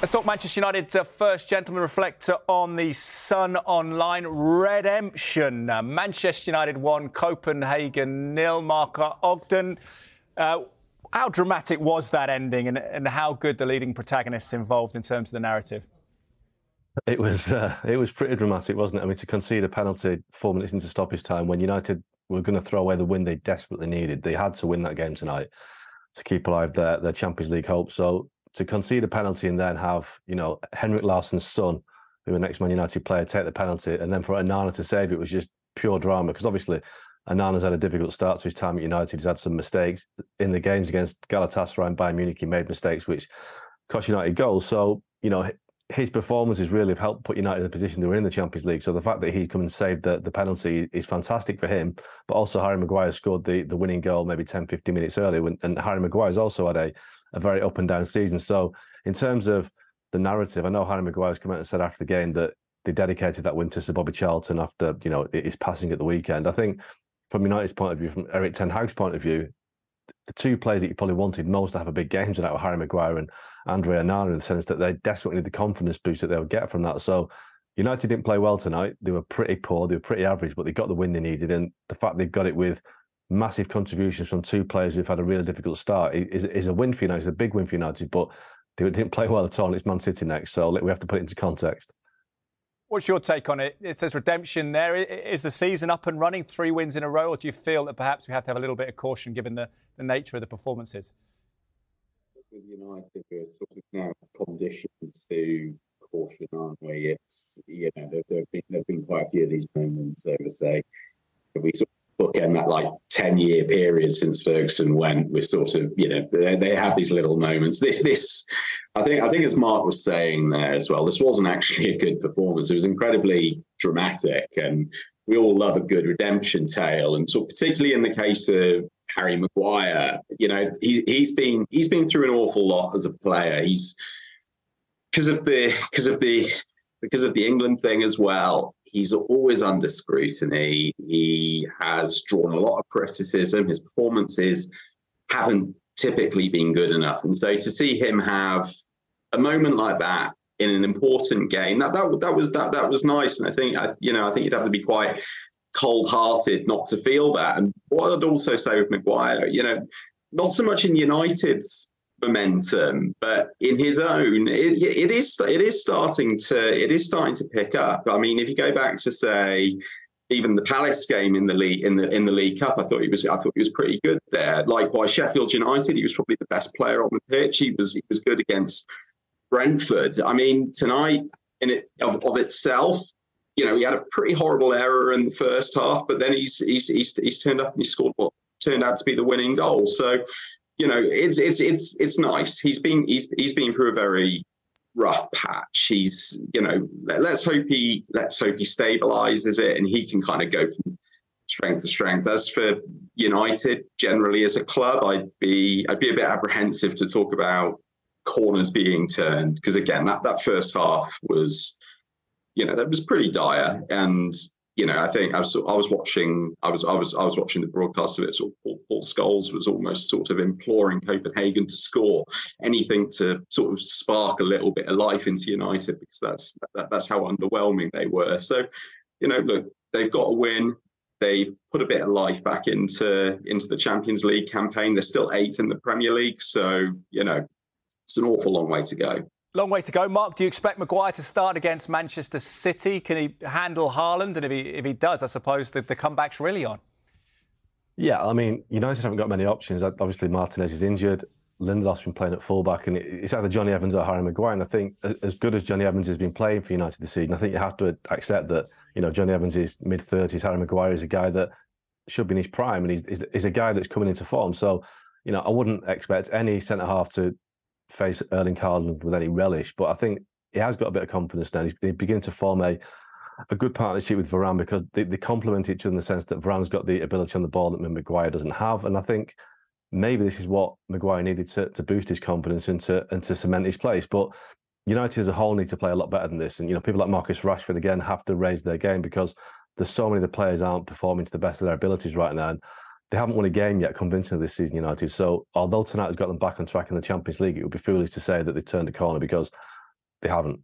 Let's talk Manchester United's first gentleman reflector on the Sun Online redemption. Manchester United won, Copenhagen 0. Mark Ogden. How dramatic was that ending, and how good the leading protagonists involved in terms of the narrative? It was pretty dramatic, wasn't it? I mean, to concede a penalty 4 minutes into stoppage time when United were going to throw away the win they desperately needed. They had to win that game tonight to keep alive their Champions League hopes. So to concede a penalty and then have, Henrik Larsson's son, who was the next Man United player, take the penalty, and then for Onana to save it was just pure drama, because obviously Onana's had a difficult start to his time at United. He's had some mistakes in the games against Galatasaray and Bayern Munich. He made mistakes which cost United goals. So, his performances really have helped put United in the position they were in the Champions League. So the fact that he come and saved the penalty is fantastic for him. But also Harry Maguire scored the winning goal maybe 10, 15 minutes earlier. And Harry Maguire's also had a very up and down season. So in terms of the narrative, I know Harry Maguire's come out and said after the game that they dedicated that win to Sir Bobby Charlton after, his passing at the weekend. I think from United's point of view, from Erik ten Hag's point of view, the two players that you probably wanted most to have a big game tonight were Harry Maguire and Andre Onana, in the sense that they desperately need the confidence boost that they would get from that. So United didn't play well tonight. They were pretty poor. They were pretty average, but they got the win they needed. And the fact they've got it with massive contributions from two players who've had a really difficult start is a win for United. It's a big win for United, but they didn't play well at all. And it's Man City next, so we have to put it into context. What's your take on it? It says redemption there. Is the season up and running, 3 wins in a row, or do you feel that perhaps we have to have a little bit of caution given the nature of the performances? With United, we're sort of now conditioned to caution, aren't we? It's, there've been quite a few of these moments over, say, we sort of bookend that like 10-year period since Ferguson went. We're sort of, they have these little moments. This, I think as Mark was saying there as well, this wasn't actually a good performance. It was incredibly dramatic, and we all love a good redemption tale. And so particularly in the case of Harry Maguire, he's been through an awful lot as a player. He's because of the England thing as well. He's always under scrutiny. He has drawn a lot of criticism. His performances haven't typically been good enough, and so to see him have a moment like that in an important game, that was nice. And I think you'd have to be quite cold-hearted not to feel that. And what I'd also say with Maguire, not so much in United's momentum, but in his own, it is starting to pick up. I mean, if you go back to, say, even the Palace game in the League Cup, I thought he was pretty good there. Likewise, Sheffield United, he was probably the best player on the pitch. He was good against Brentford. I mean, tonight of itself, he had a pretty horrible error in the first half, but then he's turned up and he scored what turned out to be the winning goal. So, it's nice. He's been through a very rough patch. He's, let's hope he stabilizes it and he can kind of go from strength to strength. As for United generally as a club, I'd be a bit apprehensive to talk about corners being turned, because again, that first half was, that was pretty dire. And I think I was watching the broadcast of it. Sort of Paul Scholes was almost sort of imploring Copenhagen to score anything to sort of spark a little bit of life into United, because that's how underwhelming they were. So, look, they've got a win. They've put a bit of life back into the Champions League campaign. They're still 8th in the Premier League, so it's an awful long way to go. Long way to go. Mark, do you expect Maguire to start against Manchester City? Can he handle Haaland? And if he does, I suppose the comeback's really on. Yeah, I mean, United haven't got many options. Obviously, Martinez is injured. Lindelof's been playing at fullback, and it's either Johnny Evans or Harry Maguire. And I think as good as Johnny Evans has been playing for United this season, I think you have to accept that, Johnny Evans is mid-30s. Harry Maguire is a guy that should be in his prime, and he's a guy that's coming into form. So, I wouldn't expect any centre-half to face Erling Haaland with any relish, but I think he has got a bit of confidence now. He's beginning to form a good partnership with Varane, because they complement each other in the sense that Varane's got the ability on the ball that Maguire doesn't have. And I think maybe this is what Maguire needed to boost his confidence and to cement his place. But United as a whole need to play a lot better than this. And, people like Marcus Rashford, again, have to raise their game, because there's so many of the players aren't performing to the best of their abilities right now. And they haven't won a game yet convincingly this season, United. So although tonight has got them back on track in the Champions League, it would be foolish to say that they've turned a corner, because they haven't.